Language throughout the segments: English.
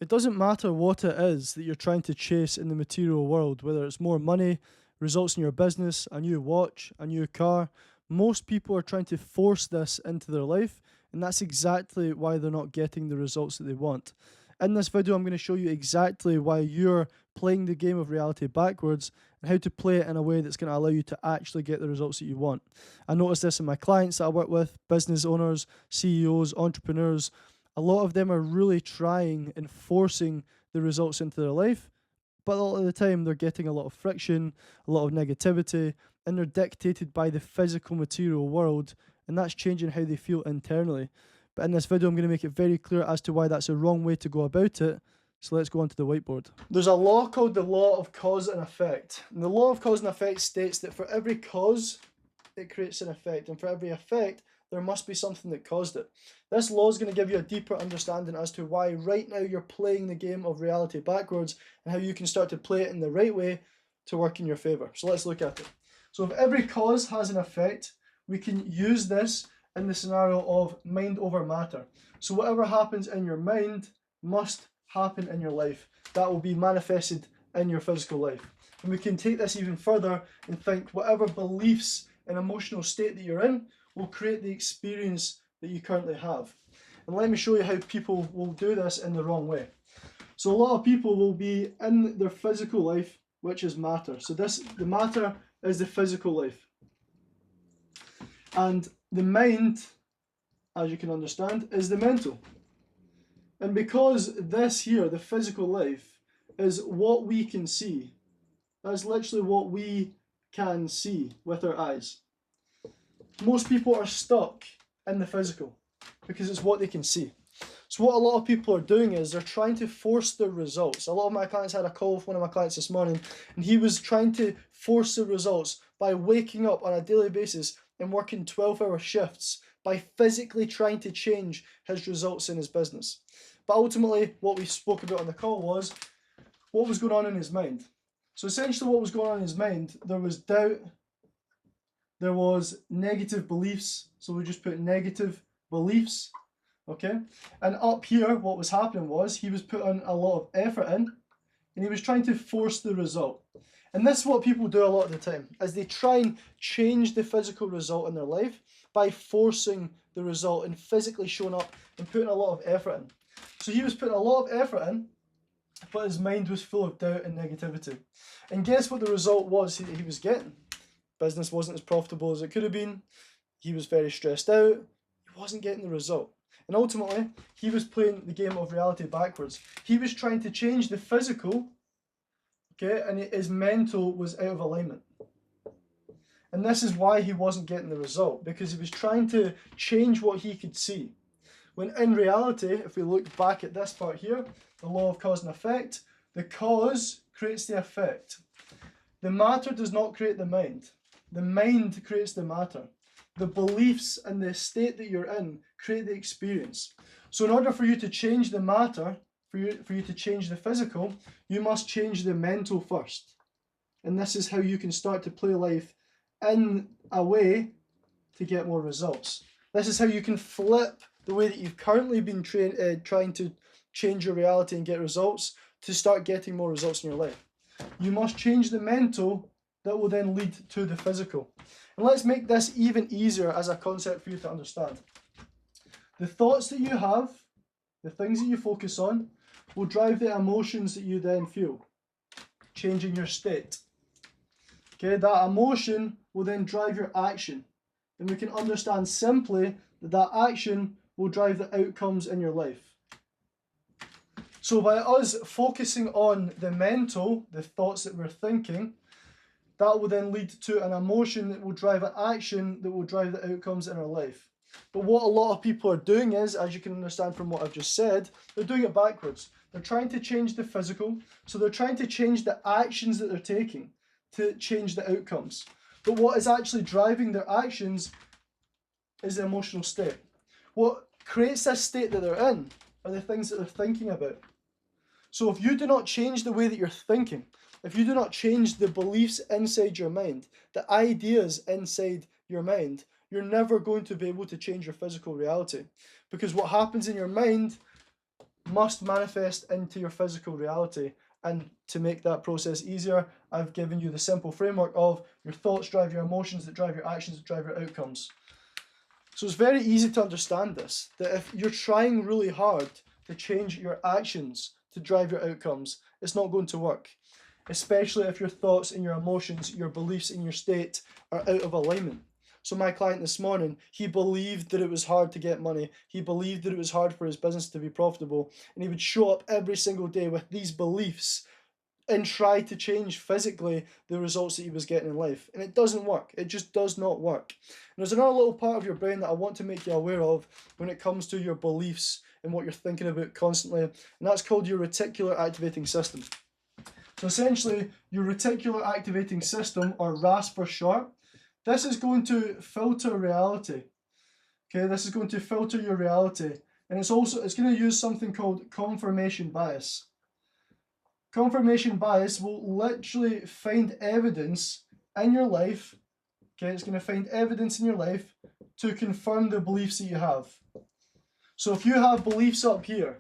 It doesn't matter what it is that you're trying to chase in the material world, whether it's more money, results in your business, a new watch, a new car. Most people are trying to force this into their life, and that's exactly why they're not getting the results that they want. In this video, I'm going to show you exactly why you're playing the game of reality backwards and how to play it in a way that's going to allow you to actually get the results that you want. I notice this in my clients that I work with, business owners, CEOs, entrepreneurs. A lot of them are really trying and forcing the results into their life, but a lot of the time they're getting a lot of friction, a lot of negativity, and they're dictated by the physical material world, and that's changing how they feel internally. But in this video, I'm going to make it very clear as to why that's a wrong way to go about it. So let's go on to the whiteboard. There's a law called the law of cause and effect. And the law of cause and effect states that for every cause, it creates an effect. And for every effect, there must be something that caused it. This law is going to give you a deeper understanding as to why right now you're playing the game of reality backwards and how you can start to play it in the right way to work in your favor. So let's look at it. So if every cause has an effect, we can use this in the scenario of mind over matter. So whatever happens in your mind must happen in your life. That will be manifested in your physical life. And we can take this even further and think whatever beliefs and emotional state that you're in will create the experience that you currently have. And let me show you how people will do this in the wrong way. So a lot of people will be in their physical life, which is matter. So the matter is the physical life. And the mind, as you can understand, is the mental. And because this here, the physical life, is what we can see, that's literally what we can see with our eyes. Most people are stuck in the physical because it's what they can see. So what a lot of people are doing is they're trying to force the results. A lot of my clients had a call with one of my clients this morning, and he was trying to force the results by waking up on a daily basis and working 12-hour shifts by physically trying to change his results in his business. But ultimately, what we spoke about on the call was what was going on in his mind. So essentially what was going on in his mind, there was doubt, there was negative beliefs. So we just put negative beliefs, okay? And up here, what was happening was he was putting a lot of effort in and he was trying to force the result. And this is what people do a lot of the time, is they try and change the physical result in their life by forcing the result and physically showing up and putting a lot of effort in. So he was putting a lot of effort in, but his mind was full of doubt and negativity. And guess what the result was he was getting? Business wasn't as profitable as it could have been. He was very stressed out. He wasn't getting the result. And ultimately, he was playing the game of reality backwards. He was trying to change the physical, okay, and his mental was out of alignment. And this is why he wasn't getting the result, because he was trying to change what he could see. When in reality, if we look back at this part here, the law of cause and effect, the cause creates the effect. The matter does not create the mind. The mind creates the matter. The beliefs and the state that you're in create the experience. So in order for you to change the matter, for you to change the physical, you must change the mental first. And this is how you can start to play life in a way to get more results. This is how you can flip the way that you've currently been trying to change your reality and get results to start getting more results in your life. You must change the mental that will then lead to the physical. And let's make this even easier as a concept for you to understand. The thoughts that you have, the things that you focus on, will drive the emotions that you then feel, changing your state. Okay, that emotion will then drive your action. And we can understand simply that that action will drive the outcomes in your life. So by us focusing on the mental, the thoughts that we're thinking, that will then lead to an emotion that will drive an action that will drive the outcomes in our life. But what a lot of people are doing is, as you can understand from what I've just said, they're doing it backwards. They're trying to change the physical, so they're trying to change the actions that they're taking to change the outcomes. But what is actually driving their actions is the emotional state. What creates this state that they're in are the things that they're thinking about. So if you do not change the way that you're thinking, if you do not change the beliefs inside your mind, the ideas inside your mind, you're never going to be able to change your physical reality. Because what happens in your mind must manifest into your physical reality. And to make that process easier, I've given you the simple framework of your thoughts drive your emotions, that drive your actions, that drive your outcomes. So it's very easy to understand this, that if you're trying really hard to change your actions to drive your outcomes, it's not going to work. Especially if your thoughts and your emotions, your beliefs and your state are out of alignment. So my client this morning, he believed that it was hard to get money. He believed that it was hard for his business to be profitable. And he would show up every single day with these beliefs and try to change physically the results that he was getting in life. And it doesn't work. It just does not work. And there's another little part of your brain that I want to make you aware of when it comes to your beliefs and what you're thinking about constantly. And that's called your reticular activating system. So essentially, your reticular activating system, or RAS for short, this is going to filter reality. Okay, this is going to filter your reality. And it's going to use something called confirmation bias. Confirmation bias will literally find evidence in your life. Okay, it's going to find evidence in your life to confirm the beliefs that you have. So if you have beliefs up here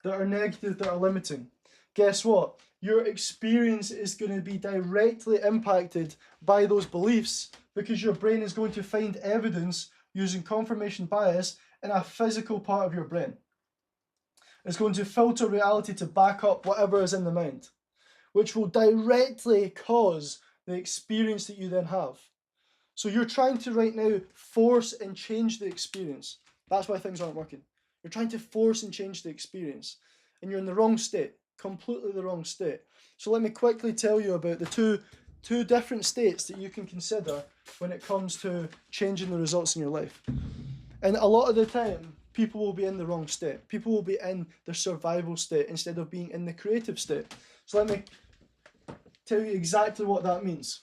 that are negative, that are limiting, guess what? Your experience is going to be directly impacted by those beliefs, because your brain is going to find evidence using confirmation bias in a physical part of your brain. It's going to filter reality to back up whatever is in the mind, which will directly cause the experience that you then have. So you're trying to right now force and change the experience. That's why things aren't working. You're trying to force and change the experience, and you're in the wrong state. Completely the wrong state. So let me quickly tell you about the two different states that you can consider when it comes to changing the results in your life. And a lot of the time, people will be in the wrong state. People will be in the survival state instead of being in the creative state. So let me tell you exactly what that means.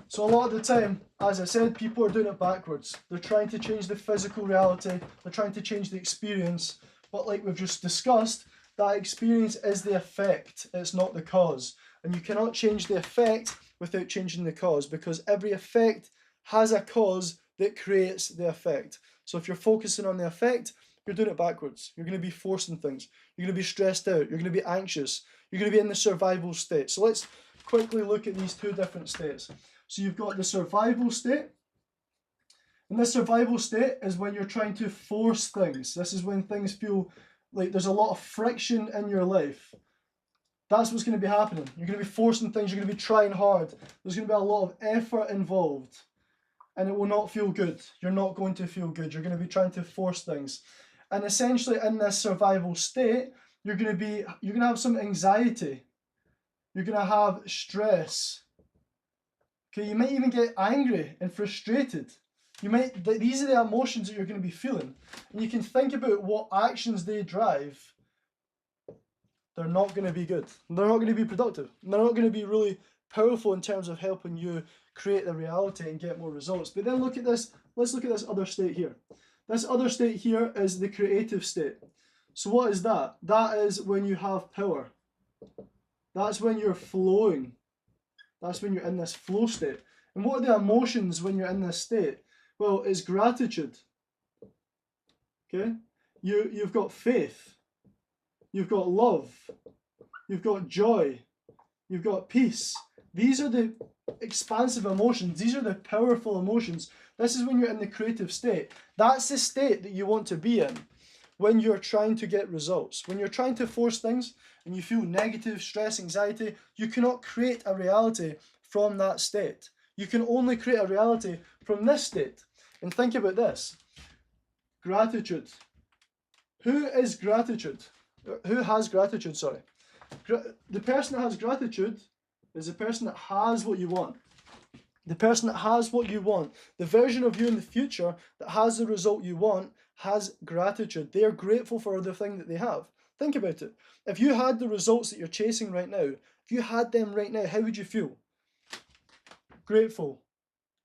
So a lot of the time, as I said, people are doing it backwards. They're trying to change the physical reality. They're trying to change the experience. But like we've just discussed, that experience is the effect, it's not the cause. And you cannot change the effect without changing the cause, because every effect has a cause that creates the effect. So if you're focusing on the effect, you're doing it backwards. You're going to be forcing things. You're going to be stressed out. You're going to be anxious. You're going to be in the survival state. So let's quickly look at these two different states. So you've got the survival state. And this survival state is when you're trying to force things. This is when things feel like there's a lot of friction in your life. That's what's going to be happening. You're going to be forcing things. You're going to be trying hard. There's going to be a lot of effort involved. And it will not feel good. You're not going to feel good. You're going to be trying to force things. And essentially in this survival state, you're going to have some anxiety. You're going to have stress. Okay, you might even get angry and frustrated. These are the emotions that you're going to be feeling. And you can think about what actions they drive. They're not going to be good. They're not going to be productive. They're not going to be really powerful in terms of helping you create the reality and get more results. But then look at this. Let's look at this other state here. This other state here is the creative state. So what is that? That is when you have power. That's when you're flowing. That's when you're in this flow state. And what are the emotions when you're in this state? Well, it's gratitude. Okay? You've got faith. You've got love. You've got joy. You've got peace. These are the expansive emotions. These are the powerful emotions. This is when you're in the creative state. That's the state that you want to be in when you're trying to get results. When you're trying to force things and you feel negative, stress, anxiety, you cannot create a reality from that state. You can only create a reality from this state. And think about this. Gratitude. Who is gratitude? Who has gratitude, sorry. The person that has gratitude is the person that has what you want. The person that has what you want, the version of you in the future that has the result you want, has gratitude. They are grateful for the thing that they have. Think about it. If you had the results that you're chasing right now, if you had them right now, how would you feel? Grateful,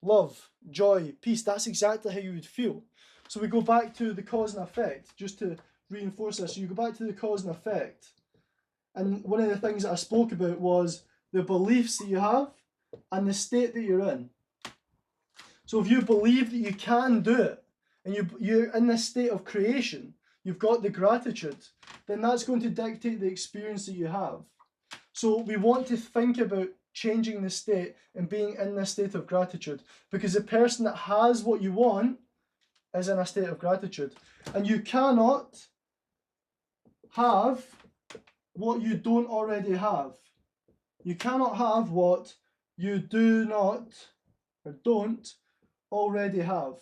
love, joy, peace. That's exactly how you would feel. So we go back to the cause and effect, just to reinforce this. So you go back to the cause and effect. And one of the things that I spoke about was the beliefs that you have and the state that you're in. So if you believe that you can do it, and you're in this state of creation, you've got the gratitude, then that's going to dictate the experience that you have. So we want to think about changing the state and being in this state of gratitude, because the person that has what you want is in a state of gratitude. And you cannot have what you don't already have. You cannot have what you do not or don't already have.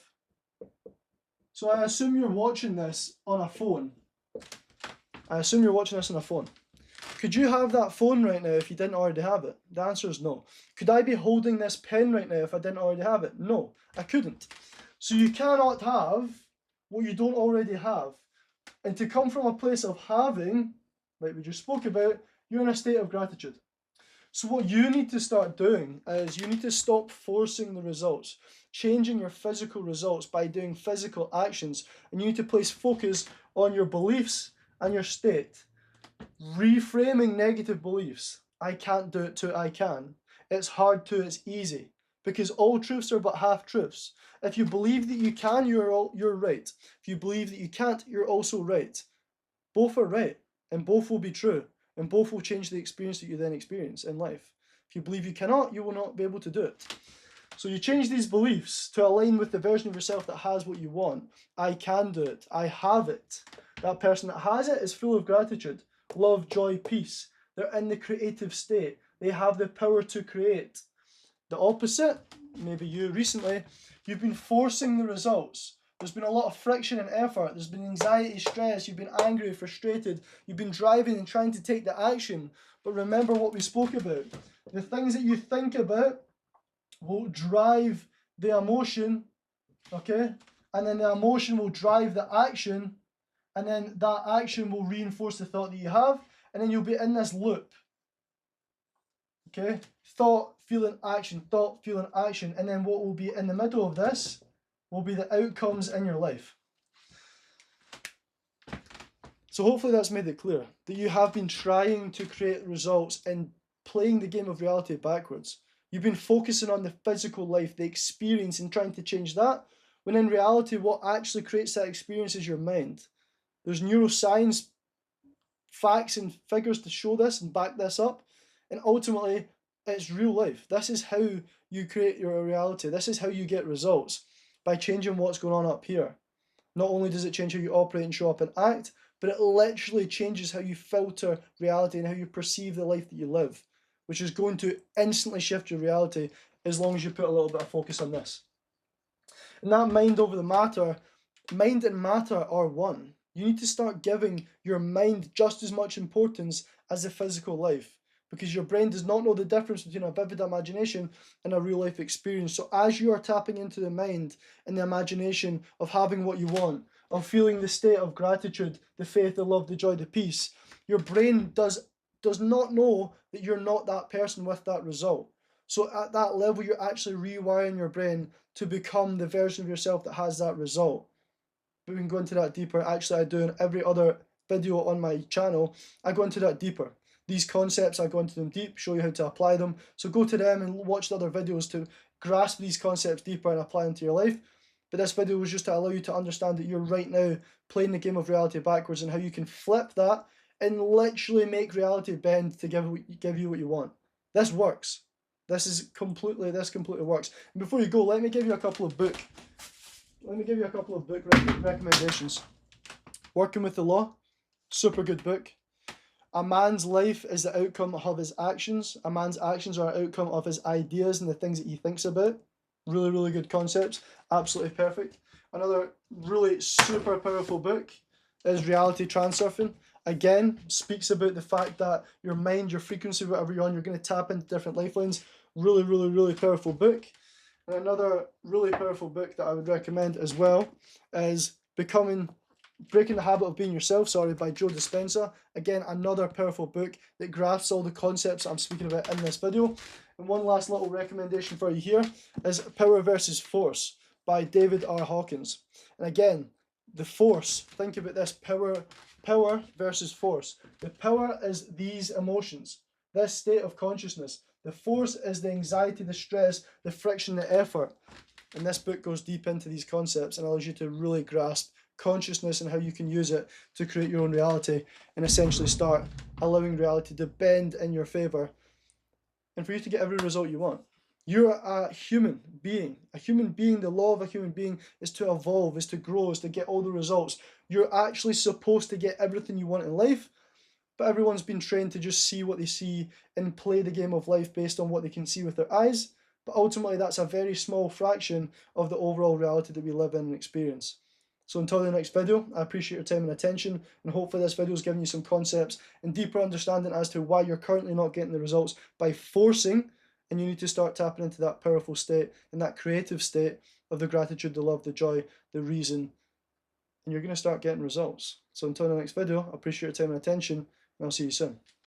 So I assume you're watching this on a phone. Could you have that phone right now if you didn't already have it? The answer is no. Could I be holding this pen right now if I didn't already have it? No, I couldn't. So you cannot have what you don't already have. And to come from a place of having, like we just spoke about, you're in a state of gratitude. So what you need to start doing is you need to stop forcing the results, changing your physical results by doing physical actions, and you need to place focus on your beliefs and your state. Reframing negative beliefs. I can't do it to I can. It's hard to, it's easy. Because all truths are but half truths. If you believe that you can, you're right. If you believe that you can't, you're also right. Both are right, and both will be true, and both will change the experience that you then experience in life. If you believe you cannot, you will not be able to do it. So you change these beliefs to align with the version of yourself that has what you want. I can do it. I have it. That person that has it is full of gratitude, love, joy, peace. They're in the creative state. They have the power to create. The opposite, maybe you recently, you've been forcing the results. There's been a lot of friction and effort. There's been anxiety, stress. You've been angry, frustrated. You've been driving and trying to take the action. But remember what we spoke about. The things that you think about will drive the emotion, okay? And then the emotion will drive the action. And then that action will reinforce the thought that you have. And then you'll be in this loop. Okay? Thought, feeling, action, thought, feeling, action. And then what will be in the middle of this will be the outcomes in your life. So hopefully that's made it clear that you have been trying to create results and playing the game of reality backwards. You've been focusing on the physical life, the experience, and trying to change that, when in reality what actually creates that experience is your mind. There's neuroscience facts and figures to show this and back this up. And ultimately, it's real life. This is how you create your reality. This is how you get results, by changing what's going on up here. Not only does it change how you operate and show up and act, but it literally changes how you filter reality and how you perceive the life that you live, which is going to instantly shift your reality as long as you put a little bit of focus on this. And that mind over the matter, mind and matter are one. You need to start giving your mind just as much importance as the physical life, because your brain does not know the difference between a vivid imagination and a real life experience. So as you are tapping into the mind and the imagination of having what you want, of feeling the state of gratitude, the faith, the love, the joy, the peace, your brain does not know that you're not that person with that result. So at that level, you're actually rewiring your brain to become the version of yourself that has that result. But we can go into that deeper. Actually, I do in every other video on my channel. I go into that deeper. These concepts, I go into them deep, show you how to apply them. So go to them and watch the other videos to grasp these concepts deeper and apply them to your life. But this video was just to allow you to understand that you're right now playing the game of reality backwards, and how you can flip that and literally make reality bend to give you what you want. This works. This completely works. And before you go, let me give you a couple of book recommendations. Working with the Law, super good book. A man's life is the outcome of his actions. A man's actions are an outcome of his ideas and the things that he thinks about. Really, really good concepts. Absolutely perfect. Another really super powerful book is Reality Transurfing. Again, speaks about the fact that your mind, your frequency, whatever you're on, you're going to tap into different lifelines. Really, really, really powerful book. And another really powerful book that I would recommend as well is Breaking the Habit of Being Yourself, by Joe Dispenza. Again, another powerful book that grasps all the concepts I'm speaking about in this video. And one last little recommendation for you here is Power versus Force by David R. Hawkins. And again, the force, think about this, power versus force. The power is these emotions, this state of consciousness. The force is the anxiety, the stress, the friction, the effort. And this book goes deep into these concepts and allows you to really grasp consciousness and how you can use it to create your own reality and essentially start allowing reality to bend in your favor and for you to get every result you want. You're a human being. A human being, the law of a human being is to evolve, is to grow, is to get all the results. You're actually supposed to get everything you want in life, but everyone's been trained to just see what they see and play the game of life based on what they can see with their eyes. But ultimately, that's a very small fraction of the overall reality that we live in and experience. So until the next video, I appreciate your time and attention, and hopefully this video has given you some concepts and deeper understanding as to why you're currently not getting the results by forcing, and you need to start tapping into that powerful state and that creative state of the gratitude, the love, the joy, the reason, and you're going to start getting results. So until the next video, I appreciate your time and attention, and I'll see you soon.